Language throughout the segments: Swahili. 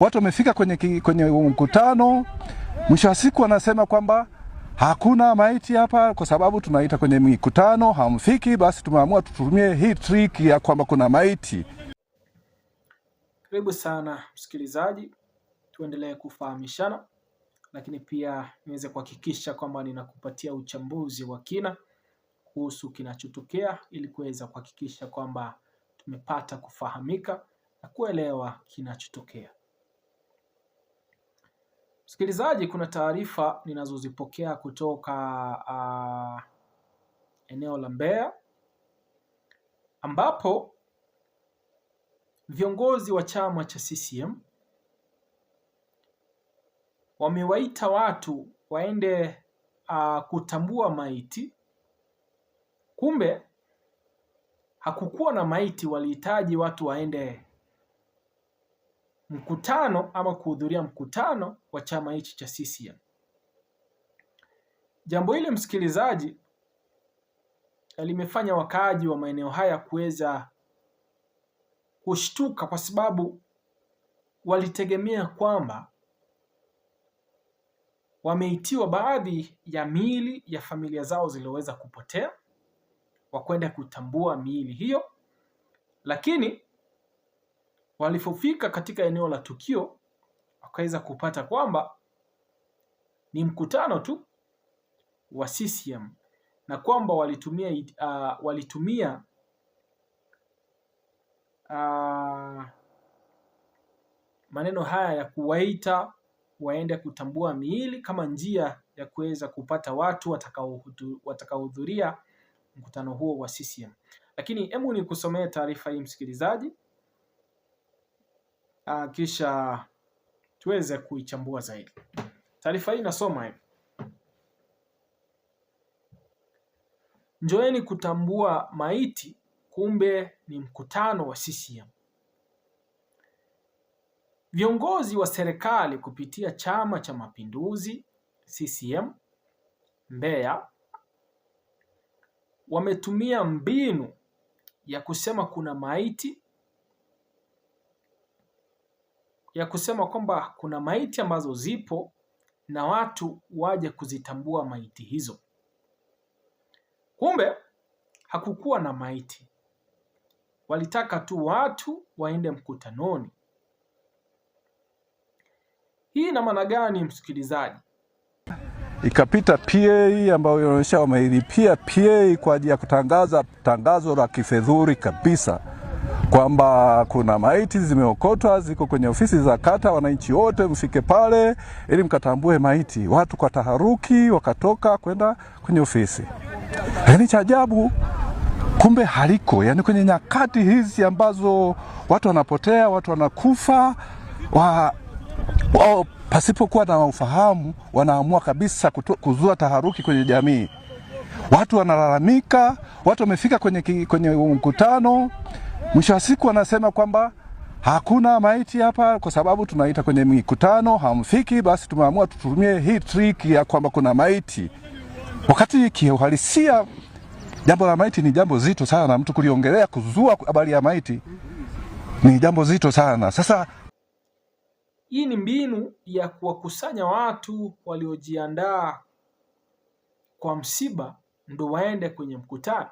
Watu wamefika kwenye mkutano, mwisho wa siku wanasema kwamba hakuna maiti hapa kwa sababu tunaita kwenye mikutano hamfiki, basi tumeamua tutumie hii trick ya kwamba kuna maiti. Karibu sana msikilizaji, tuendelee kufahamishana, lakini pia niweze kuhakikisha kwamba ninakupatia uchambuzi wa kina kuhusu kinachotokea ili kuweza kuhakikisha kwamba tumepata kufahamika na kuelewa kinachotokea. Msikilizaji, kuna taarifa ninazozipokea kutoka eneo la Mbeya ambapo viongozi wa chama cha CCM wamewaita watu waende kutambua maiti. Kumbe hakukuwa na maiti, walihitaji watu waende mkutano ama kuhudhuria mkutano wa chama hichi cha CCM. Jambo hili msikilizaji, limefanya wakaaji wa maeneo haya kuweza kushtuka, kwa sababu walitegemea kwamba wameitiwa baadhi ya miili ya familia zao zilizoweza kupotea, wakwenda kutambua miili hiyo, lakini walipofika katika eneo la tukio wakaweza kupata kwamba ni mkutano tu wa CCM na kwamba walitumia maneno haya ya kuwaita waende kutambua miili kama njia ya kuweza kupata watu watakaohudhuria mkutano huo wa CCM. Lakini hebu nikusomee taarifa hii msikilizaji, kisha tuweze kuichambua zaidi. Taarifa hii inasoma hivi: Njoeni kutambua maiti, kumbe ni mkutano wa CCM. Viongozi wa serikali kupitia Chama cha Mapinduzi CCM Mbeya wametumia mbinu ya kusema kuna maiti, ya kusema kwamba kuna maiti ambazo zipo na watu waje kuzitambua maiti hizo. Kumbe hakukuwa na maiti, walitaka tu watu waende mkutanoni. Hii ina maana gani msikilizaji? Ikapita PA ambayo inaonyesha wameilipia PA kwa ajili ya kutangaza tangazo la kifedhuri kabisa kwamba kuna maiti zimeokotwa, ziko kwenye ofisi za kata, wananchi wote mfike pale ili mkatambue maiti. Watu kwa taharuki wakatoka kwenda kwenye ofisi. Yaani cha ajabu, kumbe haliko. Yaani kwenye nyakati hizi ambazo watu wanapotea, watu wanakufa, wao pasipokuwa na ufahamu wanaamua kabisa kuzua taharuki kwenye jamii. Watu wanalalamika, watu wamefika kwenye mkutano, mwisho wa siku wanasema kwamba hakuna maiti hapa kwa sababu tunaita kwenye mikutano hamfiki, basi tumeamua tutumie hii trick ya kwamba kuna maiti. Wakati kiuhalisia jambo la maiti ni jambo zito sana, na mtu kuliongelea kuzua habari ya maiti ni jambo zito sana. Sasa hii ni mbinu ya kuwakusanya watu waliojiandaa kwa msiba ndo waende kwenye mkutano.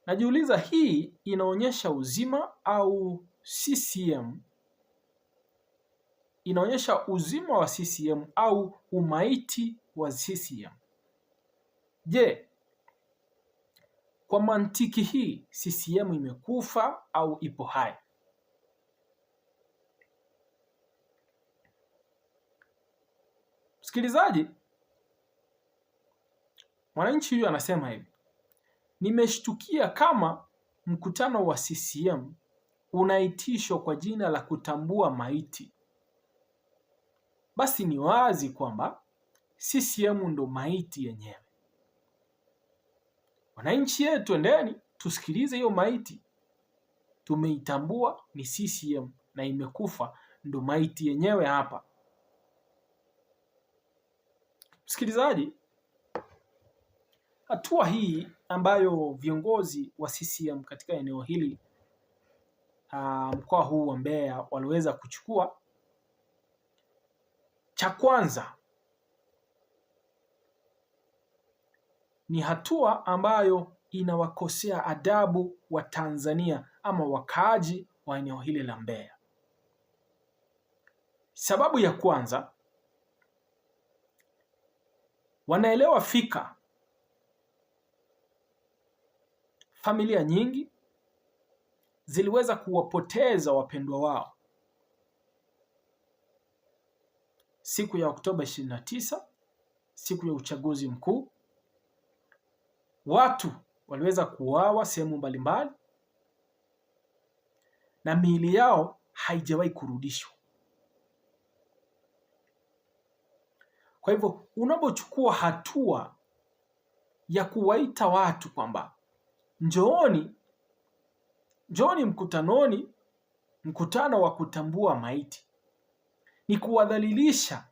Najiuliza, hii inaonyesha uzima au CCM inaonyesha uzima wa CCM au umaiti wa CCM? Je, kwa mantiki hii CCM imekufa au ipo hai? Msikilizaji, mwananchi huyu anasema hivi: nimeshtukia kama mkutano wa CCM unaitishwa kwa jina la kutambua maiti. Basi ni wazi kwamba CCM ndo maiti yenyewe. Wananchi yetu, endeni tusikilize hiyo maiti, tumeitambua ni CCM na imekufa, ndo maiti yenyewe hapa. Msikilizaji, hatua hii ambayo viongozi wa CCM katika eneo hili mkoa huu wa Mbeya waliweza kuchukua, cha kwanza ni hatua ambayo inawakosea adabu wa Tanzania ama wakaaji wa eneo hili la Mbeya. Sababu ya kwanza, wanaelewa fika familia nyingi ziliweza kuwapoteza wapendwa wao siku ya Oktoba 29, siku ya uchaguzi mkuu. Watu waliweza kuuawa sehemu mbalimbali na miili yao haijawahi kurudishwa. Kwa hivyo unapochukua hatua ya kuwaita watu kwamba njooni mkutanoni, mkutano wa kutambua maiti, ni kuwadhalilisha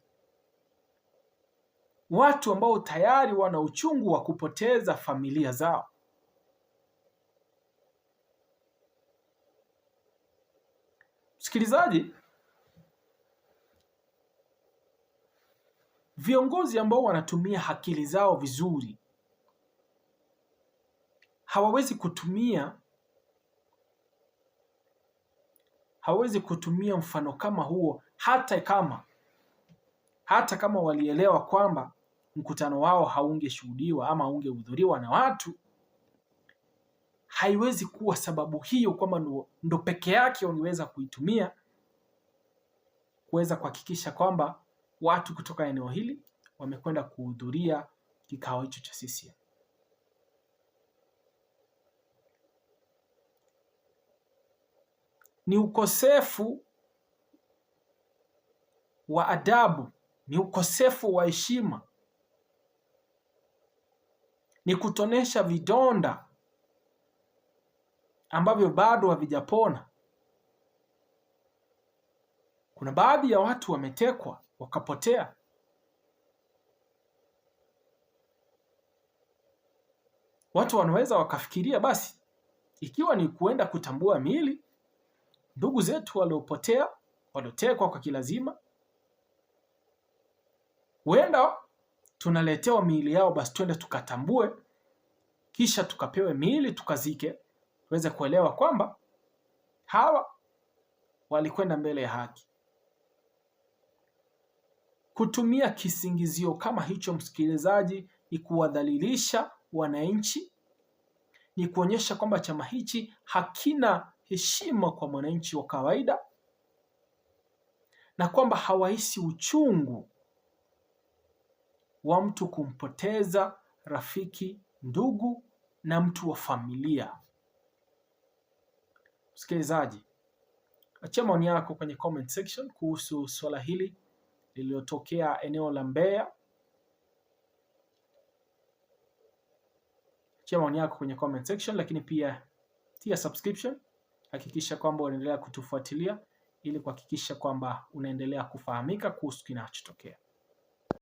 watu ambao tayari wana uchungu wa kupoteza familia zao. Msikilizaji, viongozi ambao wanatumia akili zao vizuri hawawezi kutumia mfano kama huo, hata kama walielewa kwamba mkutano wao haungeshuhudiwa ama haungehudhuriwa na watu. Haiwezi kuwa sababu hiyo kwamba ndo peke yake wangeweza kuitumia kuweza kuhakikisha kwamba watu kutoka eneo hili wamekwenda kuhudhuria kikao hicho cha CCM. Ni ukosefu wa adabu, ni ukosefu wa heshima, ni kutonesha vidonda ambavyo bado havijapona. Kuna baadhi ya watu wametekwa wakapotea. Watu wanaweza wakafikiria basi ikiwa ni kuenda kutambua miili ndugu zetu waliopotea, waliotekwa kwa kilazima, huenda tunaletewa miili yao, basi twende tukatambue, kisha tukapewe miili tukazike, tuweze kuelewa kwamba hawa walikwenda mbele ya haki. Kutumia kisingizio kama hicho, msikilizaji, ni kuwadhalilisha wananchi, ni kuonyesha kwamba chama hichi hakina heshima kwa mwananchi wa kawaida na kwamba hawahisi uchungu wa mtu kumpoteza rafiki, ndugu na mtu wa familia. Msikilizaji, achia maoni yako kwenye comment section kuhusu swala hili lililotokea eneo la Mbeya. Achia maoni yako kwenye comment section, lakini pia tia subscription. Hakikisha kwamba unaendelea kutufuatilia ili kuhakikisha kwamba unaendelea kufahamika kuhusu kinachotokea.